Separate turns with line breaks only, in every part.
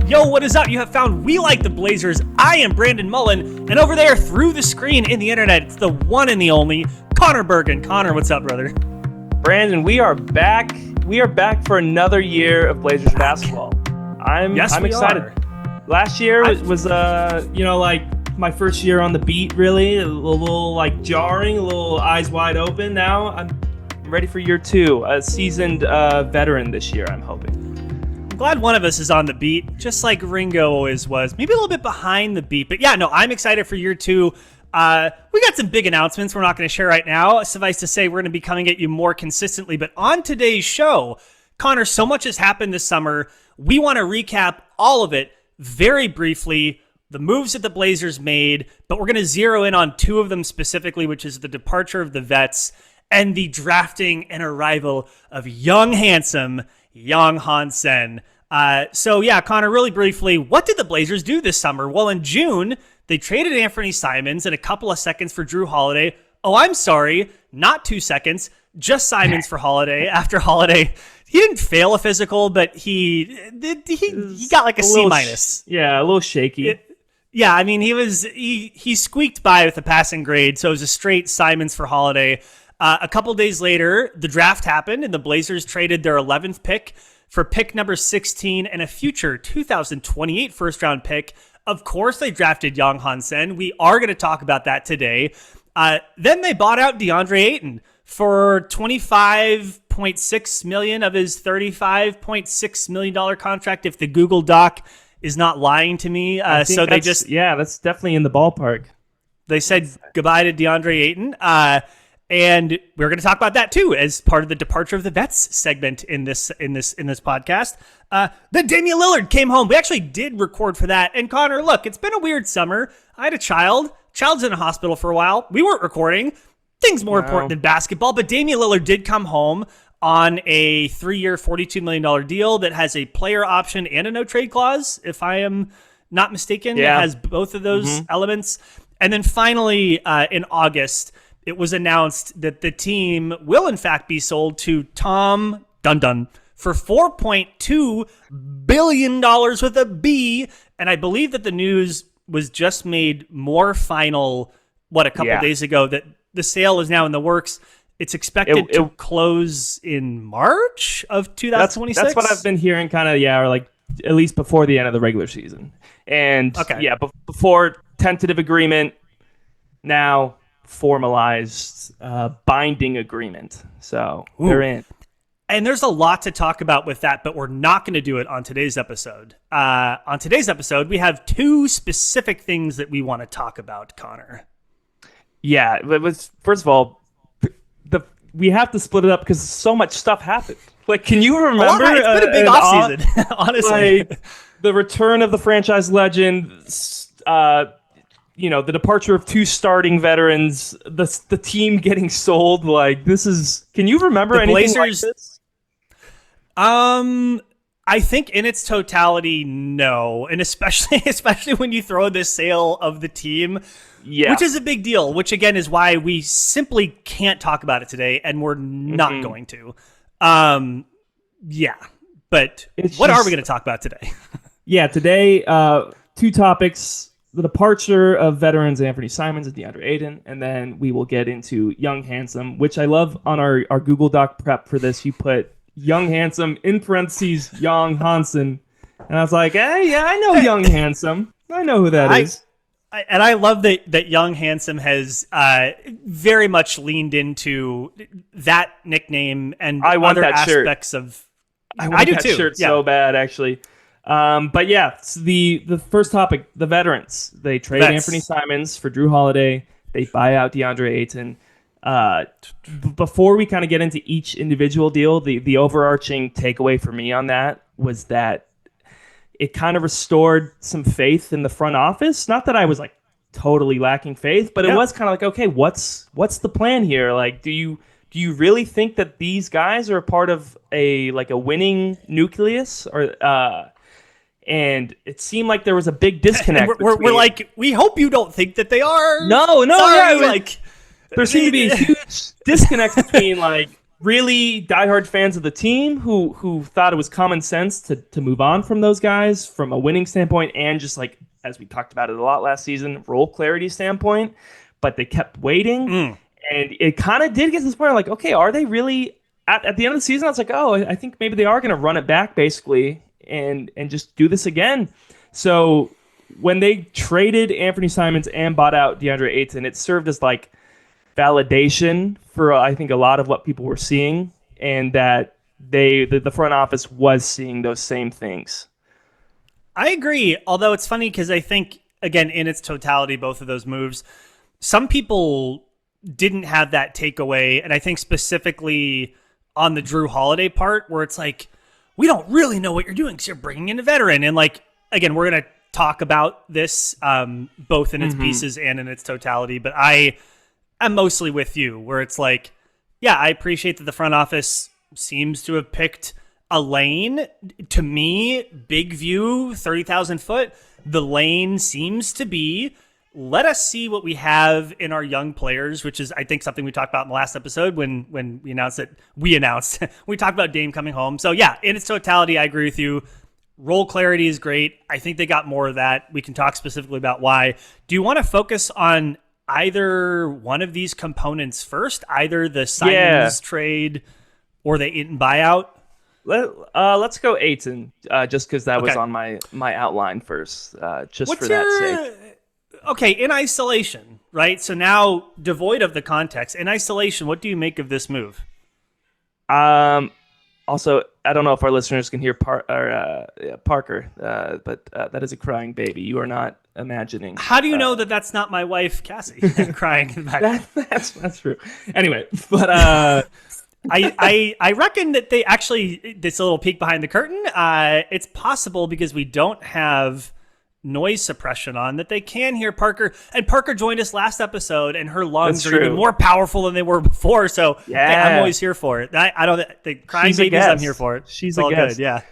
Yo, what is up? You have found We Like the Blazers. I am Brandon Mullen, and over there through the screen in the internet, it's the one and the only Conor Bergen. Connor, what's up, brother?
Brandon, we are back. We are back for another year of Blazers basketball. I'm excited. Last year was like my first year on the beat, really. A little like jarring, a little eyes wide open. Now I'm ready for year two. A seasoned veteran this year, I'm hoping.
I'm glad one of us is on the beat, just like Ringo always was. Maybe a little bit behind the beat, but yeah, no, I'm excited for year two. We got some big announcements we're not going to share right now. Suffice to say, we're going to be coming at you more consistently. But on today's show, Connor, so much has happened this summer. We want to recap all of it very briefly, the moves that the Blazers made, but we're going to zero in on two of them specifically, which is the departure of the vets and the drafting and arrival of Yan Hansen. So yeah, Connor, really briefly, what did the Blazers do this summer? Well, in June, they traded Anfernee Simons and a couple of seconds for Jrue Holiday. Oh, I'm sorry, not 2 seconds, just Simons for Holiday. After Holiday, he didn't fail a physical, but he got like a C minus.
Yeah, a little shaky.
Yeah, I mean, he squeaked by with a passing grade, so it was a straight Simons for Holiday. A couple days later, the draft happened, and the Blazers traded their 11th pick for pick number 16 and a future 2028 first-round pick. Of course, they drafted Yan Hansen. We are going to talk about that today. Then they bought out Deandre Ayton for $25.6 million of his $35.6 million contract, if the Google Doc is not lying to me.
That's definitely in the ballpark.
They said goodbye to Deandre Ayton. And we're going to talk about that too as part of the departure of the vets segment in this podcast. Then Damian Lillard came home. We actually did record for that. And Connor, look, it's been a weird summer. I had a child. Child's in a hospital for a while. We weren't recording. Things more important than basketball. But Damian Lillard did come home on a 3-year, $42 million deal that has a player option and a no trade clause, if I am not mistaken.
Yeah.
It has both of those elements. And then finally, in August, it was announced that the team will, in fact, be sold to Tom Dundon for $4.2 billion with a B. And I believe that the news was just made more final, a couple days ago, that the sale is now in the works. It's expected to close in March of 2026.
That's what I've been hearing, or like at least before the end of the regular season. And before tentative agreement, now formalized binding agreement. So they're in.
And there's a lot to talk about with that, but we're not going to do it on today's episode. On today's episode, we have two specific things that we want to talk about, Connor.
Yeah, first of all, we have to split it up because so much stuff happened. Like, can you remember?
It's been a big offseason, honestly.
Like, the return of the franchise legend, the departure of two starting veterans, the team getting sold. Like, this is. Can you remember anything
Blazers,
like this?
I think in its totality, no, and especially when you throw this sale of the team, which is a big deal. Which again is why we simply can't talk about it today, and we're not going to. But what are we going to talk about today?
Today, two topics. The departure of veterans Anfernee Simons and Deandre Ayton, and then we will get into Yan Hansen, which I love. On our Google Doc prep for this, you put Yan Hansen in parentheses Yan Hansen, and I was like, hey, yeah, I know Yan Hansen. I know who that is.
And I love that Yan Hansen has very much leaned into that nickname and other aspects of.
I do that too. Shirt so bad, actually. But yeah, the first topic, the veterans. They trade Anfernee Simons for Jrue Holiday. They buy out Deandre Ayton. Before we kind of get into each individual deal, the overarching takeaway for me on that was that it kind of restored some faith in the front office. Not that I was like totally lacking faith, but it was kind of like, okay, what's the plan here? Like, do you really think that these guys are a part of a winning nucleus, or and it seemed like there was a big disconnect.
We're like, we hope you don't think that they are.
No,
sorry,
there seemed to be a huge disconnect between like really diehard fans of the team who thought it was common sense to move on from those guys from a winning standpoint and just like, as we talked about it a lot last season, role clarity standpoint. But they kept waiting. And it kind of did get to this point, like, okay, are they really at the end of the season? I was like, oh, I think maybe they are going to run it back basically and just do this again. So when they traded Anfernee Simons and bought out Deandre Ayton, it served as like validation for I think a lot of what people were seeing, and that the front office was seeing those same things.
I agree, although it's funny because I think, again, in its totality, both of those moves, some people didn't have that takeaway, and I think specifically on the Drew Holiday part, where it's like, we don't really know what you're doing because you're bringing in a veteran. And like, again, we're going to talk about this both in its pieces and in its totality, but I'm mostly with you, where it's like, yeah, I appreciate that the front office seems to have picked a lane. To me, big view, 30,000 foot, the lane seems to be, let us see what we have in our young players, which is, I think, something we talked about in the last episode when we announced we talked about Dame coming home. So yeah, in its totality, I agree with you. Role clarity is great. I think they got more of that. We can talk specifically about why. Do you want to focus on either one of these components first, either the Simons trade or the Ayton buyout?
Let's go Ayton, just because that was on my outline first, just for that sake.
Okay, in isolation, right? So now, devoid of the context, in isolation, what do you make of this move?
Also, I don't know if our listeners can hear Parker, but that is a crying baby. You are not imagining.
How do you know that that's not my wife, Cassie, crying in the back?
That's true. Anyway, but
I reckon that they actually, this little peek behind the curtain, it's possible because we don't have noise suppression on, that they can hear Parker. And Parker joined us last episode, and her lungs are even more powerful than they were before. So hey, I'm always here for it. I don't. The crying babies, I'm here for it.
She's
all
good.
Yeah.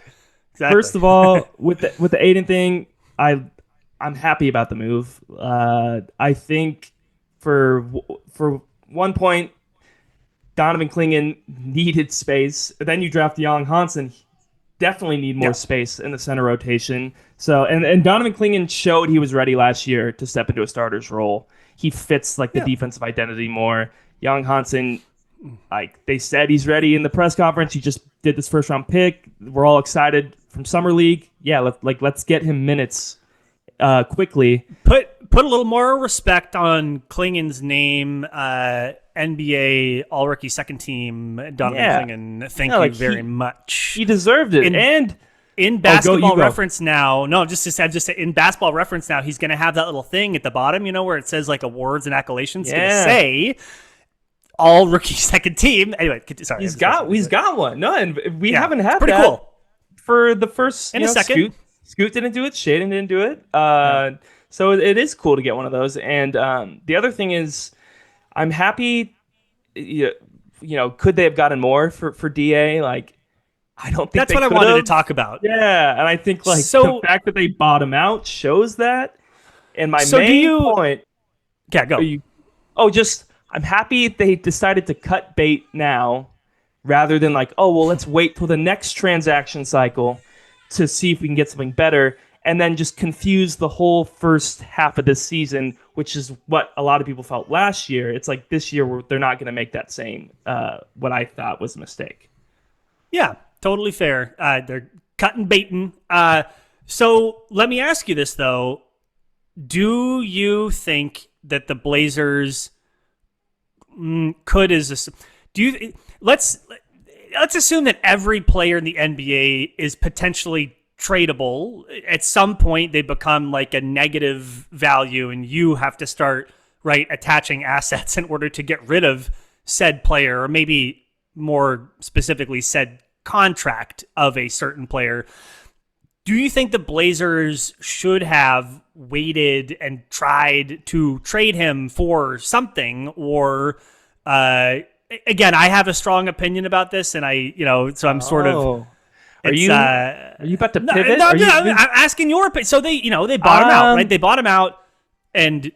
Exactly.
First of all, with the Ayton thing, I'm happy about the move. I think for one point, Donovan Clingan needed space. Then you draft Yan Hansen. Definitely need more space in the center rotation. So and Donovan Clingan showed he was ready last year to step into a starter's role. He fits like the defensive identity more. Yan Hansen, like they said, he's ready in the press conference. He just did this first round pick. We're all excited from summer league. Yeah, let's get him minutes quickly.
Put a little more respect on Klingan's name. NBA All-Rookie Second Team, Donovan Clingan. Thank you very much.
He deserved it. And
in Basketball Reference now, in Basketball Reference now, he's going to have that little thing at the bottom, where it says like awards and accolades. It's going to say All-Rookie Second Team. Anyway, sorry.
He's got one. No, and we haven't had
pretty
that
cool.
For the first
in a second.
Scoot didn't do it. Shaden didn't do it. So it is cool to get one of those. And the other thing is, I'm happy. Could they have gotten more for DA? Like, I don't think
that's what I wanted to talk about.
Yeah, and I think the fact that they bought him out shows that. And my main point.
Yeah, go.
I'm happy they decided to cut bait now, rather than let's wait till the next transaction cycle to see if we can get something better. And then just confuse the whole first half of this season, which is what a lot of people felt last year. It's like this year they're not going to make that same, what I thought was a mistake.
Yeah, totally fair. They're cutting baiting. So let me ask you this, though. Do you think that the Blazers let's assume that every player in the NBA is potentially tradable. At some point they become like a negative value, and you have to start attaching assets in order to get rid of said player, or maybe more specifically said contract of a certain player. Do you think the Blazers should have waited and tried to trade him for something? Or again, I have a strong opinion about this, and so I'm sort of.
Are you about to pivot?
No, I'm asking your opinion. So they bought him out, right? They bought him out, and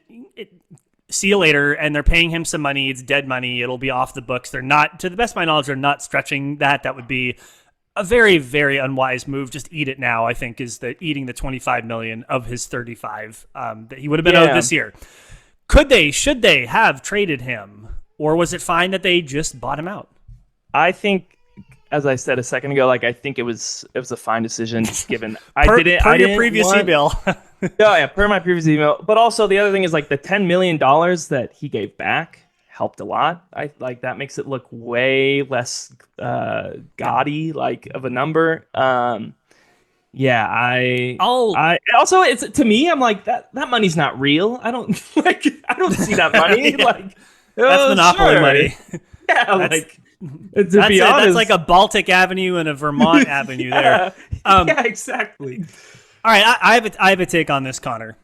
see you later, and they're paying him some money. It's dead money. It'll be off the books. They're not, to the best of my knowledge, they're not stretching that. That would be a very, very unwise move. Just eat it now, I think, is eating the $25 million of his $35 that he would have been owed this year. Should they have traded him, or was it fine that they just bought him out?
I think, as I said a second ago, I think it was a fine decision given
per your previous email.
Per my previous email. But also the other thing is the $10 million that he gave back helped a lot. That makes it look way less gaudy of a number. I also, it's to me, I'm that money's not real. I don't see that money.
That's monopoly money.
Yeah,
that's like a Baltic Avenue and a Vermont Avenue there.
Yeah, exactly.
All right, I have a take on this, Connor.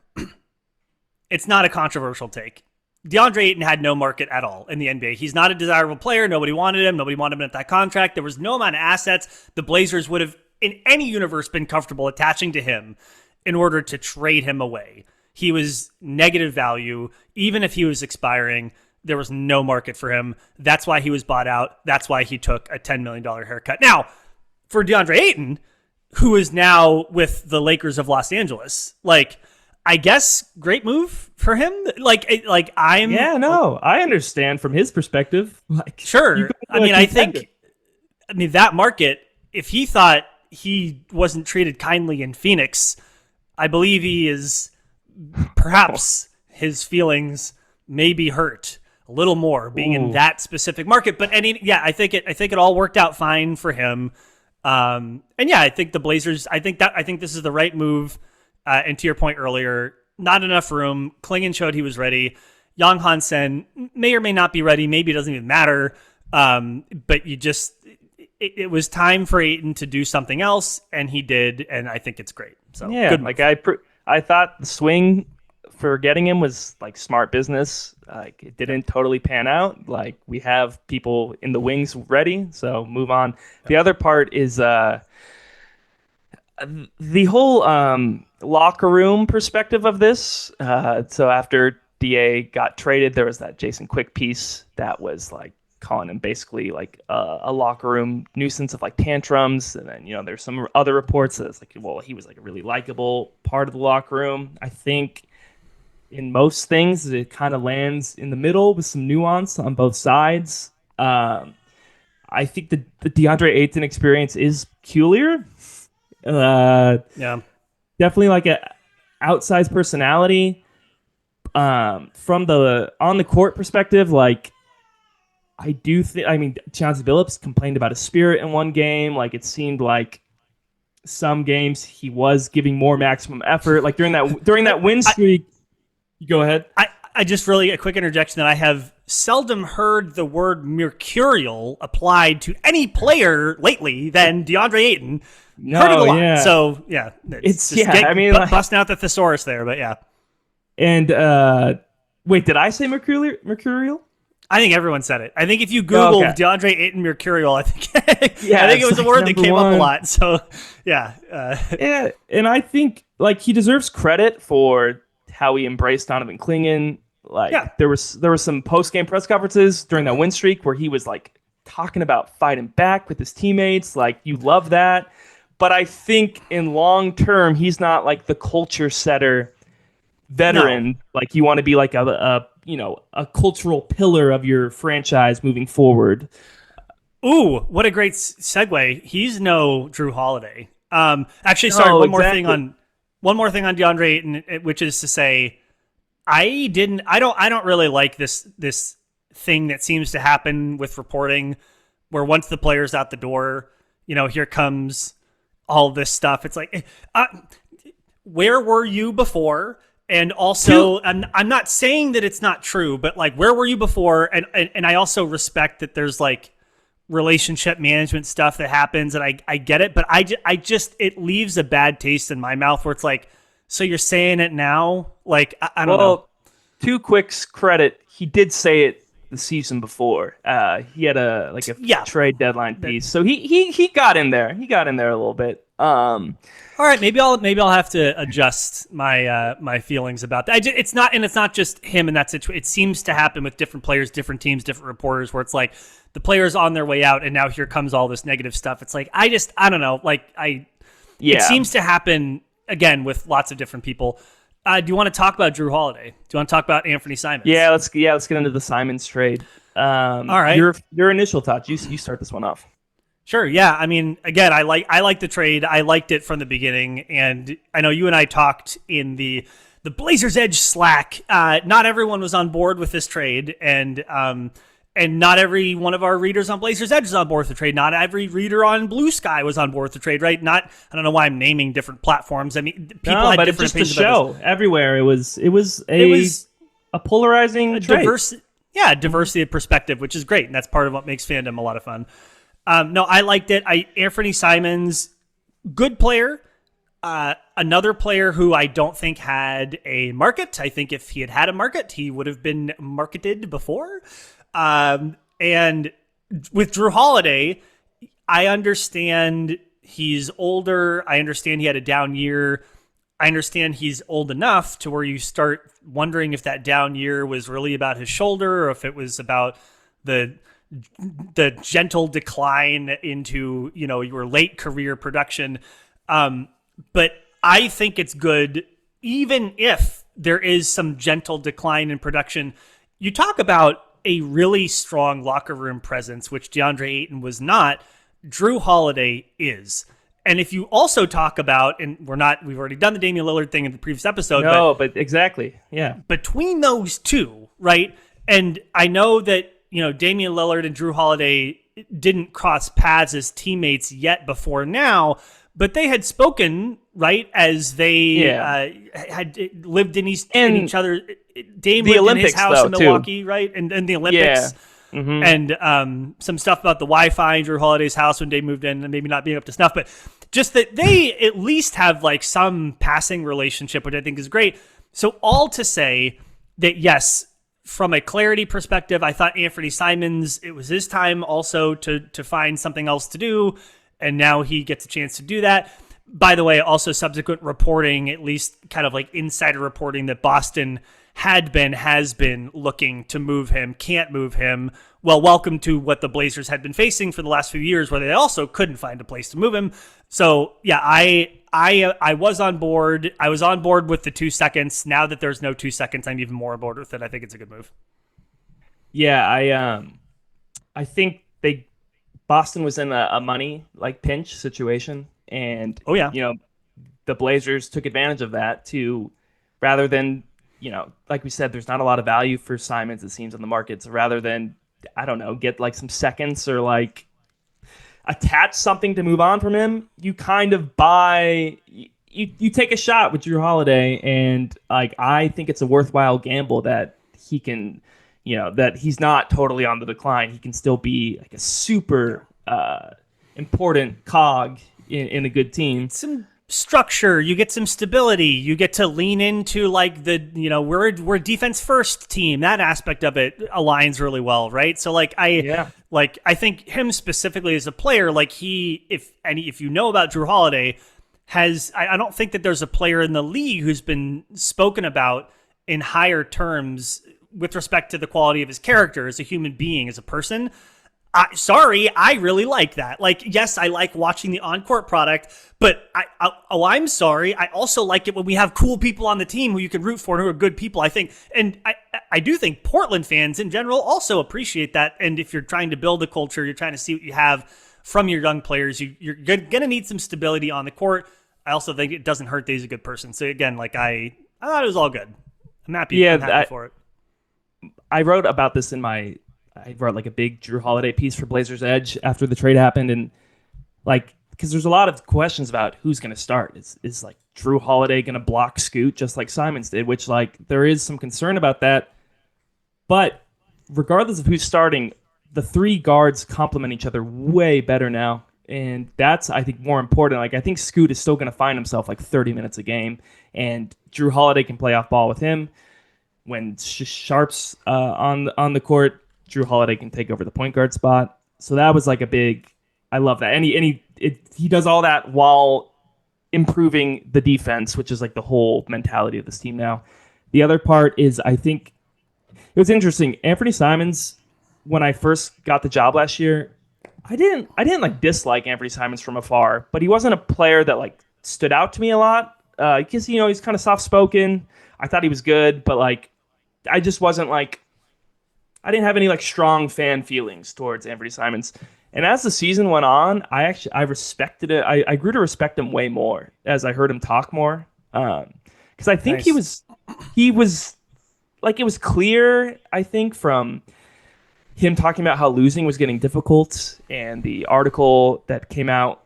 It's not a controversial take. DeAndre Ayton had no market at all in the NBA. He's not a desirable player. Nobody wanted him. Nobody wanted him at that contract. There was no amount of assets the Blazers would have, in any universe, been comfortable attaching to him in order to trade him away. He was negative value. Even if he was expiring, there was no market for him. That's why he was bought out. That's why he took a $10 million haircut. Now, for DeAndre Ayton, who is now with the Lakers of Los Angeles, I guess great move for him.
I understand from his perspective.
Sure. I think that market, if he thought he wasn't treated kindly in Phoenix, I believe he is perhaps his feelings may be hurt a little more being in that specific market. But I think it all worked out fine for him. I think the Blazers, I think this is the right move. And to your point earlier, not enough room. Klingon showed he was ready. Yan Hansen may or may not be ready. Maybe it doesn't even matter. But it was time for Ayton to do something else, and he did, and I think it's great. So
yeah,
good
I thought the swing for getting him was smart business. It didn't totally pan out. We have people in the wings ready, so move on. The other part is the whole locker room perspective of this. So after DA got traded, there was that Jason Quick piece that was calling him basically a locker room nuisance of tantrums. And then, there's some other reports that it's he was a really likable part of the locker room. I think in most things, it kind of lands in the middle with some nuance on both sides. I think the DeAndre Ayton experience is peculiar. Definitely a outsized personality. From the on the court perspective, I do think, Chauncey Billups complained about his spirit in one game. It seemed some games he was giving more maximum effort. During that win streak. Go ahead.
I just really, a quick interjection, that I have seldom heard the word mercurial applied to any player lately than DeAndre Ayton. Heard it a lot. Yeah. So yeah, busting out the thesaurus there, but yeah.
And wait, did I say mercurial?
I think everyone said it. I think if you Google DeAndre Ayton mercurial, I think it was a word that came up a lot. So yeah,
yeah, and I think he deserves credit for how he embraced Donovan Klingon. There was some post-game press conferences during that win streak where he was talking about fighting back with his teammates. You love that. But I think in long term, he's not the culture setter veteran. No. You want to be a cultural pillar of your franchise moving forward.
Ooh, what a great segue. He's no Drew Holiday. Actually, sorry, one more thing on DeAndre Ayton, which is to say, I don't really like this thing that seems to happen with reporting, where once the player's out the door, here comes all this stuff. It's where were you before? And also, I'm not saying that it's not true, but where were you before? And I also respect that there's relationship management stuff that happens, and I get it, but I just it leaves a bad taste in my mouth where it's so you're saying it now? I don't know.
To Quick's credit, he did say it the season before. He had a trade deadline piece, so he got in there. He got in there a little bit.
All right, maybe I'll have to adjust my feelings about that. It's not just him in that situation. It seems to happen with different players, different teams, different reporters, where it's like the player's on their way out, and now here comes all this negative stuff. It's like I don't know. It seems to happen again with lots of different people. Do you want to talk about Jrue Holiday? Do you want to talk about Anfernee Simons?
Yeah, let's get into the Simons trade.
All right,
your initial thoughts. You start this one off.
Sure. Yeah. I mean, again, I like the trade. I liked it from the beginning, and I know you and I talked in the Blazers Edge Slack. Not everyone was on board with this trade, and not every one of our readers on Blazers Edge is on board with the trade. Not every reader on Blue Sky was on board with the trade, right? I don't know why I'm naming different platforms. I mean, people had different opinions about this.
Everywhere it was a polarizing trade.
Diversity of perspective, which is great, and that's part of what makes fandom a lot of fun. No, I liked it. Anfernee Simons, good player. Another player who I don't think had a market. I think if he had a market, he would have been marketed before. And with Jrue Holiday, I understand he's older. I understand he had a down year. I understand he's old enough to where you start wondering if that down year was really about his shoulder or if it was about the gentle decline into, your late career production. But I think it's good, even if there is some gentle decline in production. You talk about a really strong locker room presence, which Deandre Ayton was not. Jrue Holiday is. And if you also talk about, and we've already done the Damian Lillard thing in the previous episode.
No, but exactly. Yeah.
Between those two, right? And I know that, Damian Lillard and Jrue Holiday didn't cross paths as teammates yet before now, but they had spoken, right, as they had lived in each other. Dame lived in his house in Milwaukee, too. Right? And the Olympics.
Yeah. Mm-hmm.
And some stuff about the Wi-Fi in Jrue Holiday's house when Dame moved in and maybe not being up to snuff, but just that they at least have like some passing relationship, which I think is great. So all to say that, yes, from a clarity perspective, I thought Anfernee Simons, it was his time also to find something else to do, and now he gets a chance to do that. By the way, also subsequent reporting, at least kind of like insider reporting, that Boston has been looking to move him, can't move him. Well, welcome to what the Blazers had been facing for the last few years, where they also couldn't find a place to move him. So yeah, I was on board. I was on board with the 2 seconds. Now that there's no 2 seconds, I'm even more on board with it. I think it's a good move.
Yeah, I think Boston was in a money pinch situation, and the Blazers took advantage of that to, rather than, like we said, there's not a lot of value for Simons, it seems, on the market. So rather than, I don't know, get some seconds or attach something to move on from him, you kind of you take a shot with Jrue Holiday, and I think it's a worthwhile gamble that he can, that he's not totally on the decline. He can still be a super important cog in a good team.
Some structure, you get some stability, you get to lean into we're a defense first team. That aspect of it aligns really well, right? So I think him specifically as a player, if you know about Jrue Holiday, I don't think that there's a player in the league who's been spoken about in higher terms with respect to the quality of his character as a human being, as a person. I really like that. Yes, I like watching the on-court product, but I'm sorry, I also like it when we have cool people on the team who you can root for and who are good people, I think. And I do think Portland fans in general also appreciate that. And if you're trying to build a culture, you're trying to see what you have from your young players, you're going to need some stability on the court. I also think it doesn't hurt that he's a good person. So again, I thought it was all good. I'm happy for it.
I wrote about this I wrote a big Jrue Holiday piece for Blazers Edge after the trade happened, and because there's a lot of questions about who's going to start. Is Jrue Holiday going to block Scoot just like Simons did? Which there is some concern about that. But regardless of who's starting, the three guards complement each other way better now, and that's, I think, more important. I think Scoot is still going to find himself 30 minutes a game, and Jrue Holiday can play off ball with him when Sharp's on the court. Drew Holiday can take over the point guard spot. So that was like a big. I love that, and he does all that while improving the defense, which is like the whole mentality of this team now. The other part is, I think it was interesting. Anfernee Simons, when I first got the job last year, I didn't like dislike Anfernee Simons from afar, but he wasn't a player that like stood out to me a lot. Because he's kind of soft spoken. I thought he was good, but like I just wasn't like, I didn't have any like strong fan feelings towards Anfernee Simons. And as the season went on, I respected it. I grew to respect him way more as I heard him talk more. Because I think he was like, it was clear, I think, from him talking about how losing was getting difficult, and the article that came out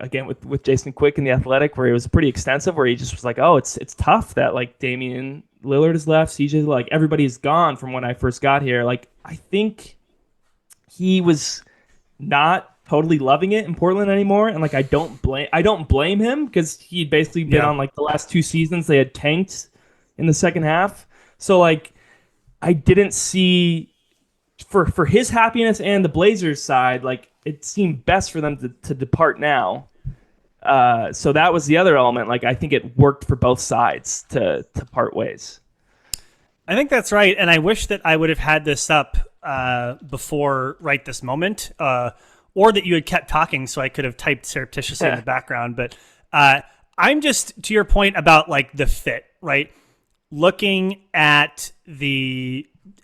again with Jason Quick in The Athletic, where it was pretty extensive, where he just was like, oh, it's tough that like Damian Lillard has left, CJ, like everybody's gone from when I first got here. Like, I think he was not totally loving it in Portland anymore, and like I don't blame him, because he'd basically been on like the last 2 seasons they had tanked in the second half. So like I didn't see for his happiness and the Blazers side, like it seemed best for them to depart now. So that was the other element. Like I think it worked for both sides to part ways.
I think that's right, and I wish that I would have had this up before right this moment, or that you had kept talking so I could have typed surreptitiously in the background. But I'm just, to your point about like the fit, right? Looking at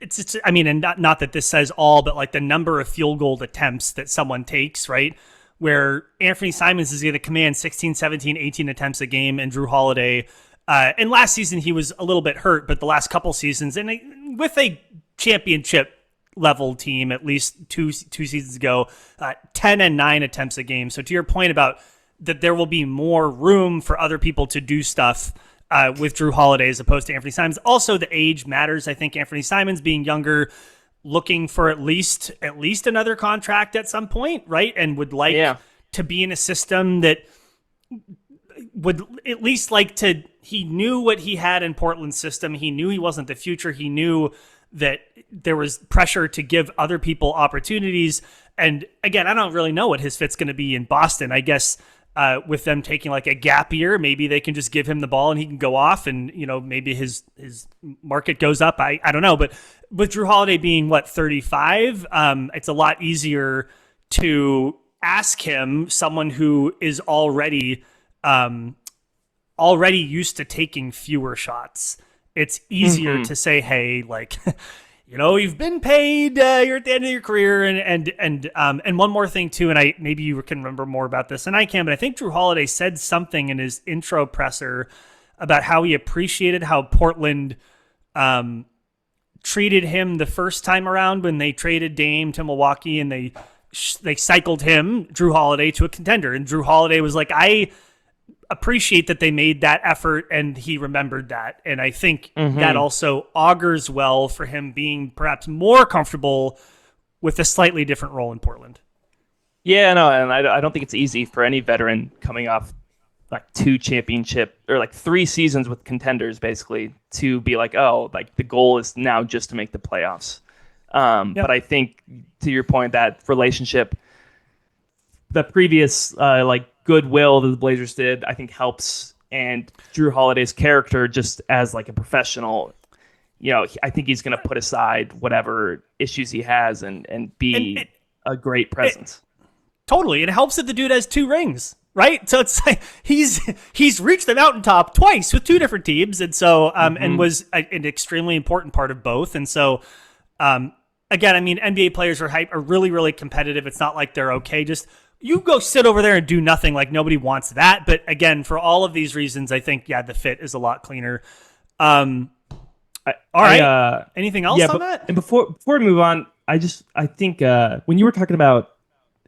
it's I mean, and not that this says all, but like the number of field goal attempts that someone takes, right? Where Anfernee Simons is going to command 16, 17, 18 attempts a game, and Drew Holiday, and last season he was a little bit hurt, but the last couple seasons, and with a championship level team, at least two seasons ago, 10 and 9 attempts a game. So to your point about that, there will be more room for other people to do stuff with Drew Holiday as opposed to Anfernee Simons. Also, the age matters. I think Anfernee Simons being younger, looking for at least another contract at some point, right? And would like to be in a system that would at least like to, he knew what he had in Portland's system. He knew he wasn't the future. He knew that there was pressure to give other people opportunities. And again, I don't really know what his fit's going to be in Boston. I guess with them taking like a gap year, maybe they can just give him the ball and he can go off, and maybe his market goes up. I don't know, but with Drew Holiday being 35, it's a lot easier to ask him, someone who is already used to taking fewer shots. It's easier to say, hey, like, you've been paid. You're at the end of your career, and one more thing too. And maybe you can remember more about this than I can, but I think Drew Holiday said something in his intro presser about how he appreciated how Portland treated him the first time around when they traded Dame to Milwaukee, and they cycled him, Drew Holiday, to a contender. And Drew Holiday was like, I appreciate that they made that effort, and he remembered that. And I think that also augurs well for him being perhaps more comfortable with a slightly different role in Portland.
Yeah, no, and I don't think it's easy for any veteran coming off like 2 championship or like 3 seasons with contenders, basically, to be like, oh, like the goal is now just to make the playoffs. But I think, to your point, that relationship, the previous goodwill that the Blazers did, I think helps. And Drew Holiday's character, just as like a professional, I think he's going to put aside whatever issues he has and be a great presence.
Totally. It helps that the dude has 2 rings, right? So it's like he's reached the mountaintop twice with 2 different teams. And so, and was an extremely important part of both. And so, again, I mean, NBA players are really, really competitive. It's not like they're okay. Just, you go sit over there and do nothing. Like, nobody wants that. But again, for all of these reasons, I think, the fit is a lot cleaner. All right. Anything else on that?
And before we move on, I think when you were talking about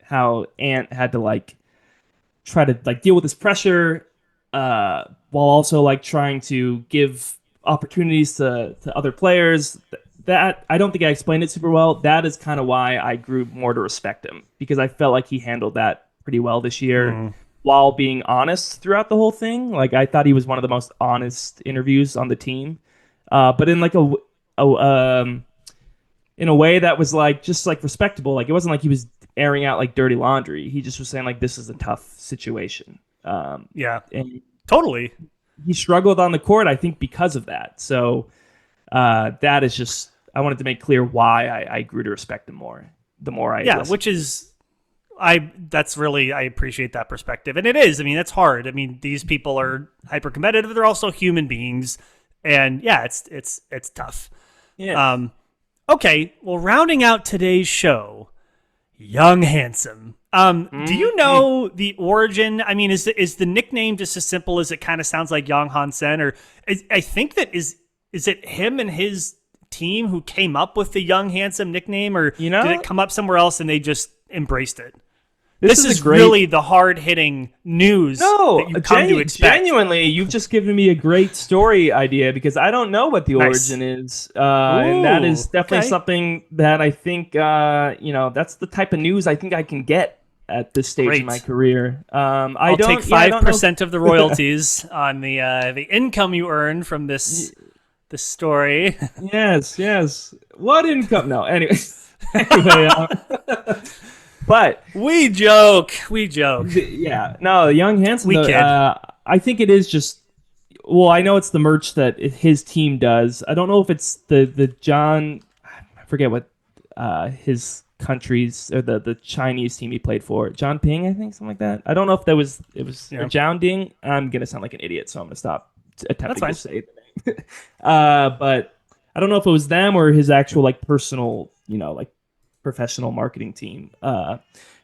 how Ant had to try to deal with this pressure while also trying to give opportunities to other players, that I don't think I explained it super well. That is kind of why I grew more to respect him, because I felt like he handled that pretty well this year while being honest throughout the whole thing. I thought he was one of the most honest interviews on the team. But in in a way that was like just like respectable. Like it wasn't like he was airing out like dirty laundry. He just was saying like this is a tough situation.
And totally.
He struggled on the court, I think, because of that. So that is just, I wanted to make clear why I grew to respect him more. The more I listened.
Which is, I appreciate that perspective. And it is, I mean, it's hard. I mean, these people are hyper competitive. They're also human beings. And yeah, it's tough.
Yeah.
Okay. Well, rounding out today's show, Yan Hansen. Do you know the origin? I mean, is the nickname just as simple as it kind of sounds like Yan Hansen? Or I think that is it him and his team who came up with the Yan Hansen nickname, or did it come up somewhere else and they just embraced it? This is really the hard-hitting news that you come to expect.
Genuinely, you've just given me a great story idea because I don't know what the origin is. And that is definitely something that I think, that's the type of news I think I can get at this stage in my career. I'll
take 5% of the royalties on the income you earn from this story.
Yes. What income? No, anyway. But
we joke.
Yeah, no, Yan Hansen.
We kid.
I think it is just. Well, I know it's the merch that his team does. I don't know if it's the John. I forget what his country's or the Chinese team he played for. John Ping, I think, something like that. I don't know if it was John Ding. I'm gonna sound like an idiot, so I'm gonna stop attempting to say the name. But I don't know if it was them or his actual like personal, professional marketing team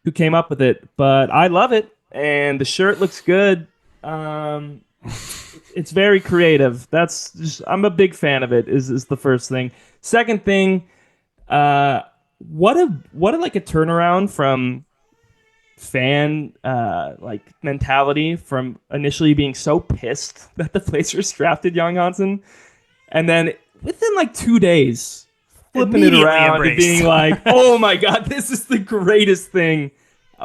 who came up with it. But I love it, and the shirt looks good. It's very creative. I'm a big fan of it. Is the first thing. Second thing, what a like a turnaround from fan mentality from initially being so pissed that the Blazers drafted Yan Hansen, and then within like 2 days flipping it around and being like, oh my God, this is the greatest thing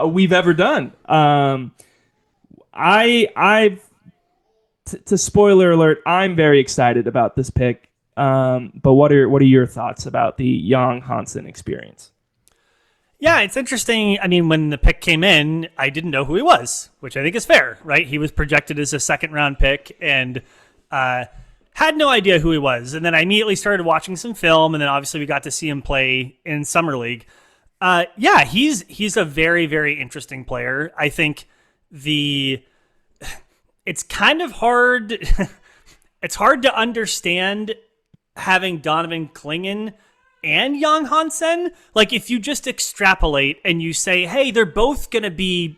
we've ever done. To spoiler alert, I'm very excited about this pick. But what are your thoughts about the Yan Hansen experience?
Yeah, it's interesting. I mean, when the pick came in, I didn't know who he was, which I think is fair, right? He was projected as a second-round pick, and had no idea who he was. And then I immediately started watching some film, and then obviously we got to see him play in Summer League. He's a very, very interesting player. I think it's kind of hard. It's hard to understand having Donovan Clingan and Yan Hansen. Like, if you just extrapolate and you say, hey, they're both going to be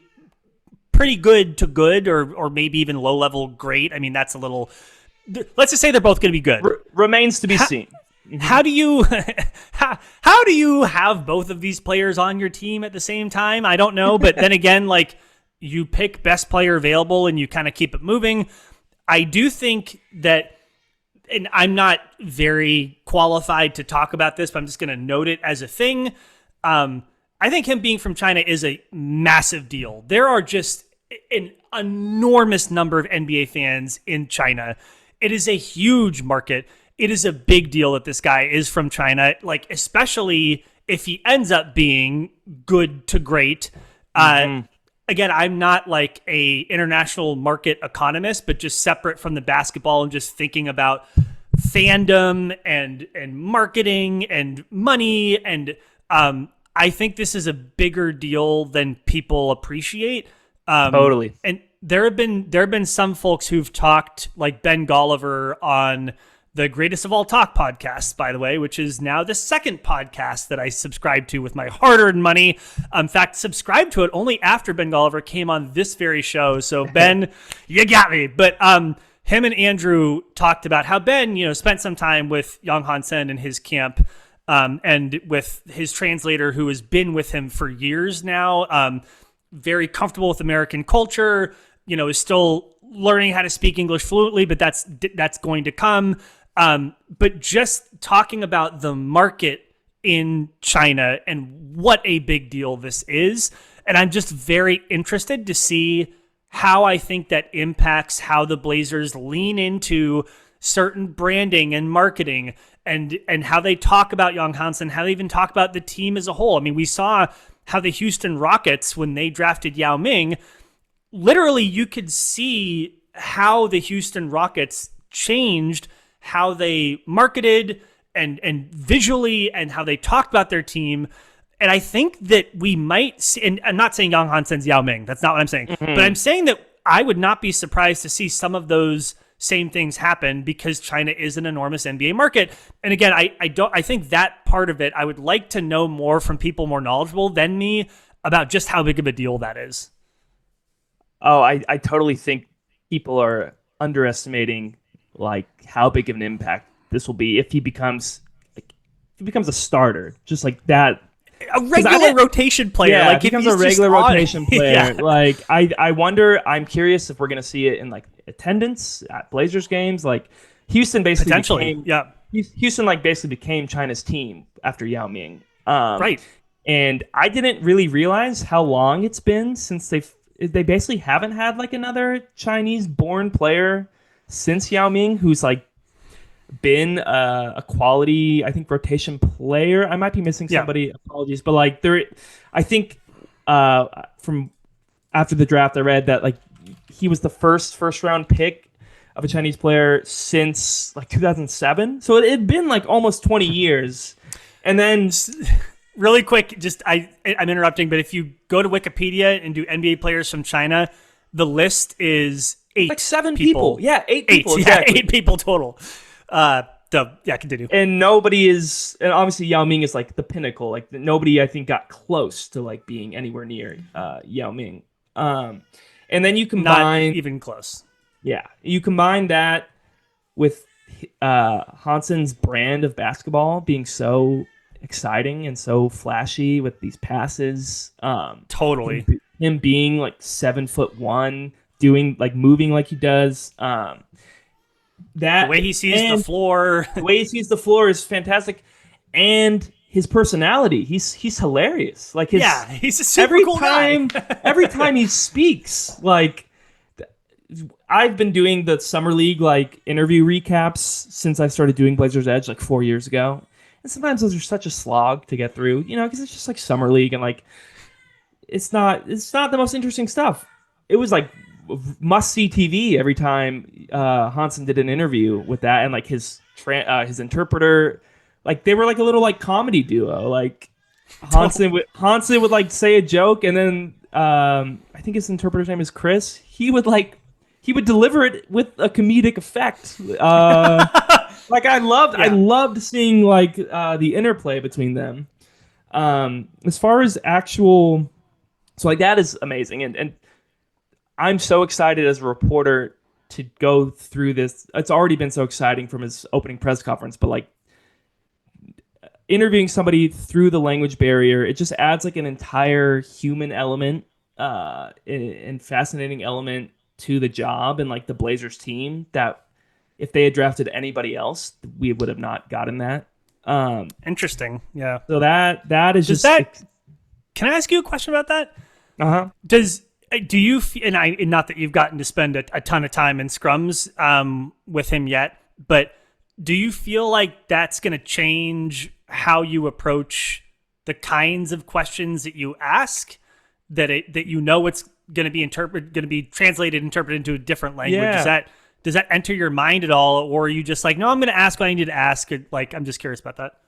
pretty good to good, or maybe even low-level great. I mean, that's a little... Let's just say they're both going to be good.
Remains to be seen.
How do you how do you have both of these players on your team at the same time? I don't know, but then again, like, you pick best player available and you kind of keep it moving. I do think that, and I'm not very qualified to talk about this, but I'm just going to note it as a thing. I think him being from China is a massive deal. There are just an enormous number of NBA fans in China. It is a huge market. It is a big deal that this guy is from China, like, especially if he ends up being good to great. Again, I'm not like a international market economist, but just separate from the basketball and just thinking about fandom and marketing and money. And I think this is a bigger deal than people appreciate.
Totally.
And there have been some folks who've talked, like Ben Golliver on the Greatest of All Talk podcast, by the way, which is now the second podcast that I subscribe to with my hard-earned money. In fact, subscribed to it only after Ben Golliver came on this very show. So Ben, you got me. But him and Andrew talked about how Ben, spent some time with Yan Hansen in his camp, and with his translator who has been with him for years now. Very comfortable with American culture, is still learning how to speak English fluently, but that's going to come. But just talking about the market in China and what a big deal this is. And I'm just very interested to see how I think that impacts how the Blazers lean into certain branding and marketing. and how they talk about Yan Hansen, how they even talk about the team as a whole. I mean, we saw how the Houston Rockets, when they drafted Yao Ming, literally you could see how the Houston Rockets changed how they marketed and visually, and how they talked about their team. And I think that we might see, and I'm not saying Yan Hansen's Yao Ming, that's not what I'm saying, but I'm saying that I would not be surprised to see some of those same things happen, because China is an enormous NBA market. And again, I think that part of it, I would like to know more from people more knowledgeable than me about just how big of a deal that is.
Oh, I totally think people are underestimating like how big of an impact this will be if he becomes a starter, just like that.
A regular rotation player.
Yeah,
like
if he becomes a regular rotation player. Like I wonder, I'm curious if we're going to see it in like attendance at Blazers games. Like Houston basically Houston like basically became China's team after Yao Ming.
Right.
And I didn't really realize how long it's been since they basically haven't had like another Chinese born player since Yao Ming who's like been a quality, I think, rotation player. I might be missing somebody. Apologies, but like I think from after the draft, I read that like he was the first round pick of a Chinese player since like 2007. So it had been like almost 20 years. And then
really quick, I'm interrupting, but if you go to Wikipedia and do NBA players from China, the list is 8.
Like 7 people. Yeah, 8 people.
Exactly. Yeah, 8 people total. Continue.
And nobody is, and obviously Yao Ming is like the pinnacle. Like nobody, I think, got close to like being anywhere near Yao Ming. And then you combine,
not even close.
Yeah, you combine that with Hansen's brand of basketball being so exciting and so flashy with these passes.
Totally.
Him being like 7'1", doing like moving like he does. That
the way he sees the floor.
The way he sees the floor is fantastic. And his personality, he's hilarious. Like
he's a super cool guy.
Every time he speaks, like I've been doing the summer league like interview recaps since I started doing Blazers Edge like 4 years ago. And sometimes those are such a slog to get through, because it's just like summer league and like it's not the most interesting stuff. It was like must-see TV every time Hansen did an interview with that, and like his interpreter, like they were like a little like comedy duo. Like Hansen would like say a joke, and then I think his interpreter's name is Chris. He would deliver it with a comedic effect. Like I loved seeing like the interplay between them. As far as actual, so like that is amazing, and I'm so excited as a reporter to go through this. It's already been so exciting from his opening press conference, but like interviewing somebody through the language barrier, it just adds like an entire human element and fascinating element to the job and like the Blazers team that if they had drafted anybody else, we would have not gotten that.
Interesting. Yeah.
So that is
Can I ask you a question about that?
Uh-huh.
Do you and not that you've gotten to spend a ton of time in scrums with him yet, but do you feel like that's going to change how you approach the kinds of questions that you ask? That it's going to be translated, interpreted into a different language.
Yeah.
Does that enter your mind at all, or are you just like, no, I'm going to ask what I need to ask? Like, I'm just curious about that.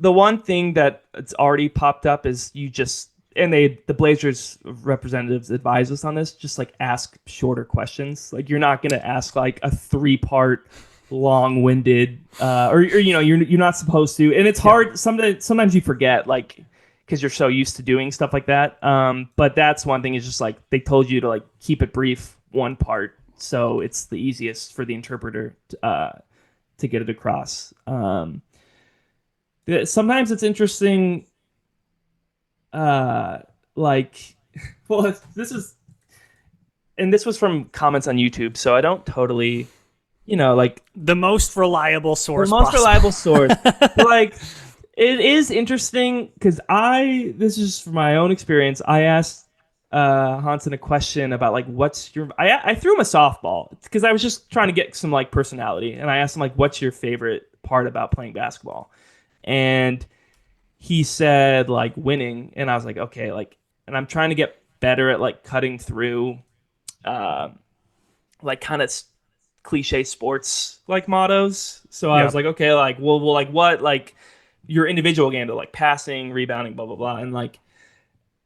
The one thing that it's already popped up is the Blazers representatives advise us on this, just like ask shorter questions. Like you're not going to ask like a 3-part long-winded or you're not supposed to. And it's hard. Sometimes you forget, like, because you're so used to doing stuff like that. But that's one thing is just like they told you to like keep it brief, 1 part. So it's the easiest for the interpreter to get it across. Sometimes it's interesting. This was from comments on YouTube, so I don't totally, like
the most reliable source.
But like, it is interesting because this is from my own experience. I asked Hansen a question about like, I threw him a softball because I was just trying to get some like personality, and I asked him like, what's your favorite part about playing basketball. And he said like winning, and I was like, okay, like, and I'm trying to get better at like cutting through like kind of cliche sports like mottos. So I was like, okay, like, well, like what, like your individual game to like passing, rebounding, blah, blah, blah. And like,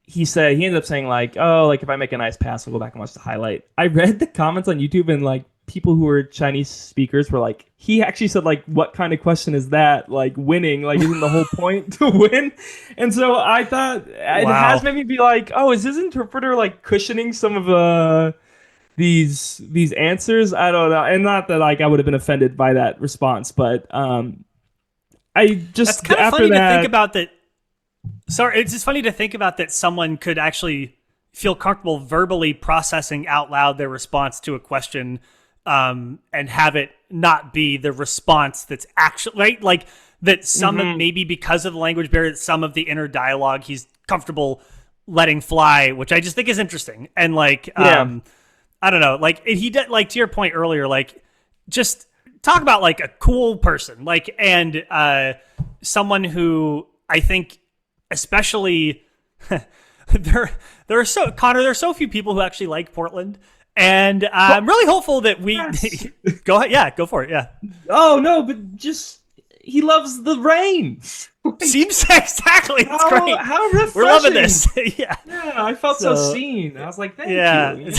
he ended up saying like, oh, like if I make a nice pass, I'll go back and watch the highlight. I read the comments on YouTube, and like people who were Chinese speakers were like, he actually said like, what kind of question is that? Like winning, like isn't the whole point to win? And so I thought it has made me be like, oh, is this interpreter like cushioning some of these answers? I don't know. And not that like I would have been offended by that response, but I just,
that's kind of funny to think about that. Sorry, it's just funny to think about that someone could actually feel comfortable verbally processing out loud their response to a question, and have it not be the response that's actually right. Like that some of, maybe because of the language barrier, some of the inner dialogue he's comfortable letting fly, which I just think is interesting. And like, I don't know, like he did, like to your point earlier, like just talk about like a cool person, like, and someone who I think, especially there are so few people who actually like Portland, and I'm really hopeful that we go ahead. Yeah, go for it. Yeah.
Oh no, but just he loves the rain.
Seems exactly. It's great.
How refreshing.
We're loving this.
Yeah, I felt so seen. I was like, thank you.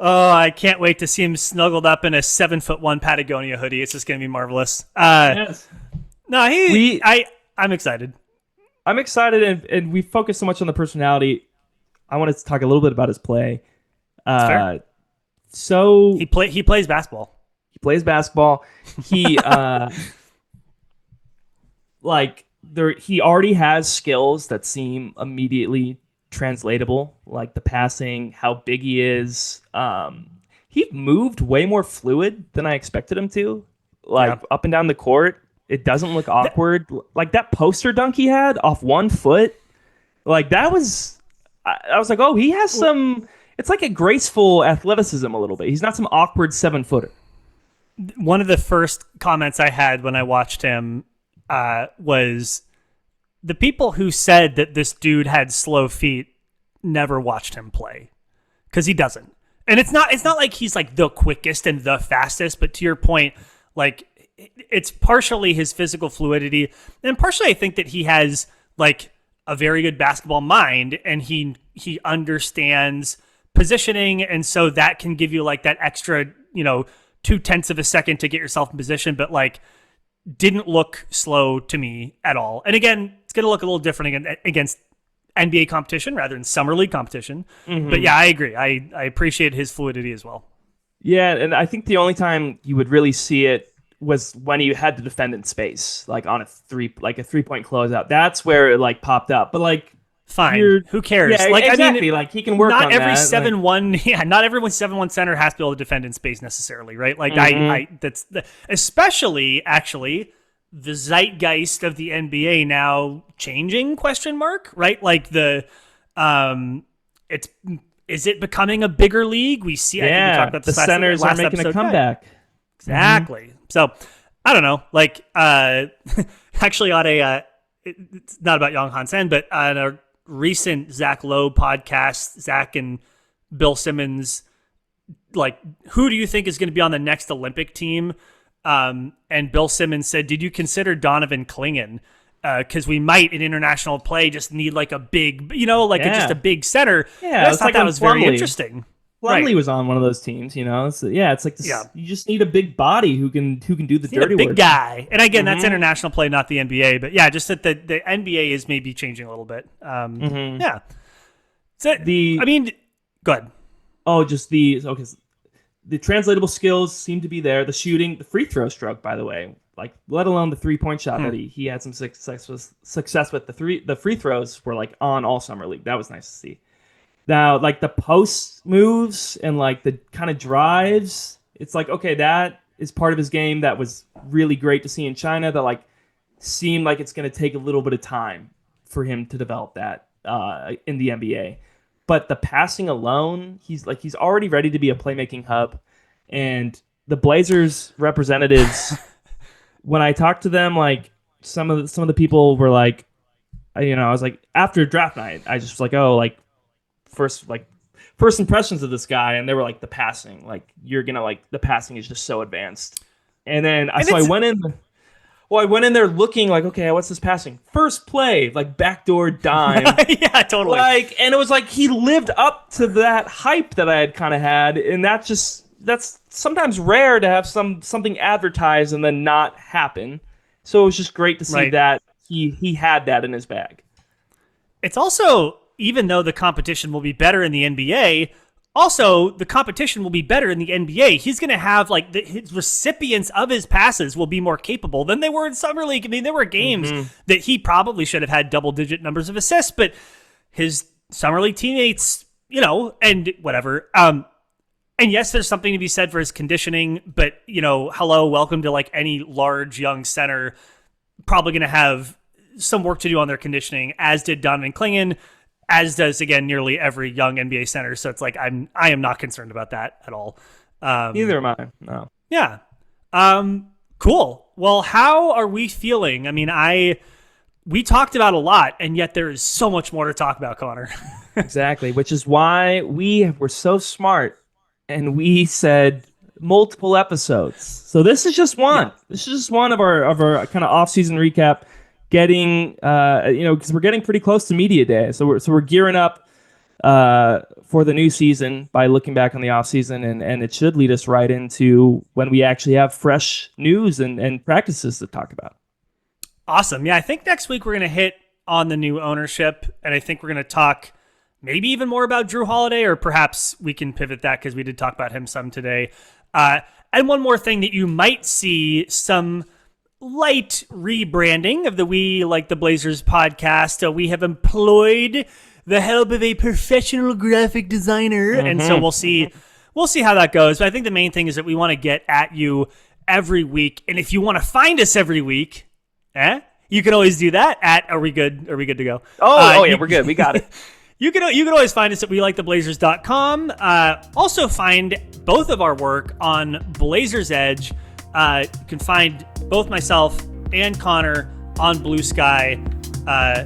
Oh, I can't wait to see him snuggled up in a 7'1" Patagonia hoodie. It's just gonna be marvelous. Yes. No, I'm excited.
I'm excited, and we focus so much on the personality. I wanted to talk a little bit about his play. So
he plays basketball.
He plays basketball. He he already has skills that seem immediately translatable, like the passing, how big he is. He moved way more fluid than I expected him to, up and down the court. It doesn't look awkward. Like that poster dunk he had off 1 foot. Like that was, I was like, oh, he has some, it's like a graceful athleticism a little bit. He's not some awkward 7-footer.
One of the first comments I had when I watched him was the people who said that this dude had slow feet never watched him play, because he doesn't. And it's not like he's like the quickest and the fastest, but to your point, like, it's partially his physical fluidity, and partially I think that he has like a very good basketball mind, and he understands positioning, and so that can give you like that extra, 0.2 of a second to get yourself in position, but like didn't look slow to me at all. And again, it's going to look a little different against NBA competition rather than summer league competition. But yeah, I agree. I appreciate his fluidity as well.
Yeah, and I think the only time you would really see it was when he had to defend in space, like on a 3-point closeout. That's where it like popped up. But like,
fine, who cares?
Yeah,
like
exactly.
I mean,
like he can work. Not
on every
that.
7'1", yeah, not everyone 7'1" center has to be able to defend in space necessarily, right? Like especially actually the zeitgeist of the NBA now changing ? Right? Like is it becoming a bigger league? We see.
Yeah,
I think we talked about
the centers are making a comeback.
Exactly. So I don't know. Like actually on it's not about Yan Hansen, but on a recent Zach Lowe podcast, Zach and Bill Simmons, like, who do you think is going to be on the next Olympic team? And Bill Simmons said, did you consider Donovan Clingan? Because we might in international play just need like a big, just a big center.
Yeah,
I thought that was very interesting.
Plumlee was on one of those teams, So, it's like this, you just need a big body who can do the dirty work.
A big guy. And again, that's international play, not the NBA. But yeah, just that the NBA is maybe changing a little bit. Yeah. So, go ahead.
Oh, just the translatable skills seem to be there. The shooting, the free throw stroke, by the way, like let alone the 3-point shot that he had some success with. The free throws were like on all summer league. That was nice to see. Now, like the post moves and like the kind of drives, it's like, okay, that is part of his game that was really great to see in China, that like seemed like it's going to take a little bit of time for him to develop that in the NBA. But the passing alone, he's already ready to be a playmaking hub. And the Blazers representatives when I talked to them, like some of the people were like, I was like, after draft night, I just was like, oh, like first impressions of this guy, and they were like, the passing, like you're gonna like the passing is just so advanced. And then I went in. Well, I went in there looking like, okay, what's this passing? First play, like backdoor dime.
Yeah, totally.
And it was like he lived up to that hype that I had kind of had, and that's sometimes rare to have something advertised and then not happen. So it was just great to see that he had that in his bag. It's
also, even though the competition will be better in the NBA, also the competition will be better in the NBA. He's going to have his recipients of his passes will be more capable than they were in Summer League. I mean, there were games that he probably should have had double-digit numbers of assists, but his Summer League teammates, and whatever. And yes, there's something to be said for his conditioning, but, hello, welcome to any large young center, probably going to have some work to do on their conditioning, as did Donovan Clingan, as does, again, nearly every young NBA center. So it's like I am not concerned about that at all.
Neither am I. No.
Yeah. Cool. Well, how are we feeling? I mean, we talked about a lot, and yet there is so much more to talk about, Connor.
Exactly, which is why we were so smart, and we said multiple episodes. So this is just one. Yeah. This is just one of our kind of off-season recap. Getting, because we're getting pretty close to media day, so we're gearing up for the new season by looking back on the off season, and it should lead us right into when we actually have fresh news and practices to talk about.
Awesome, yeah. I think next week we're going to hit on the new ownership, and I think we're going to talk maybe even more about Jrue Holiday, or perhaps we can pivot that because we did talk about him some today. And one more thing that you might see some light rebranding of the We Like the Blazers podcast. We have employed the help of a professional graphic designer, and so we'll see how that goes. But I think the main thing is that we want to get at you every week, and if you want to find us every week, you can always do that at Are We Good to Go?
Yeah, we're good. We got it.
You can always find us at WeLikeTheBlazers.com. Also find both of our work on Blazers Edge. You can find both myself and Connor on Blue Sky.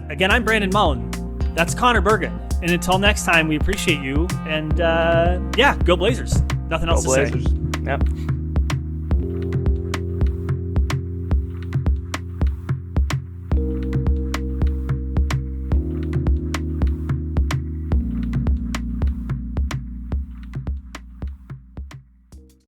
Again, I'm Brandon Mullen. That's Connor Bergen. And until next time, we appreciate you. And go Blazers. Nothing else to say.
Yep.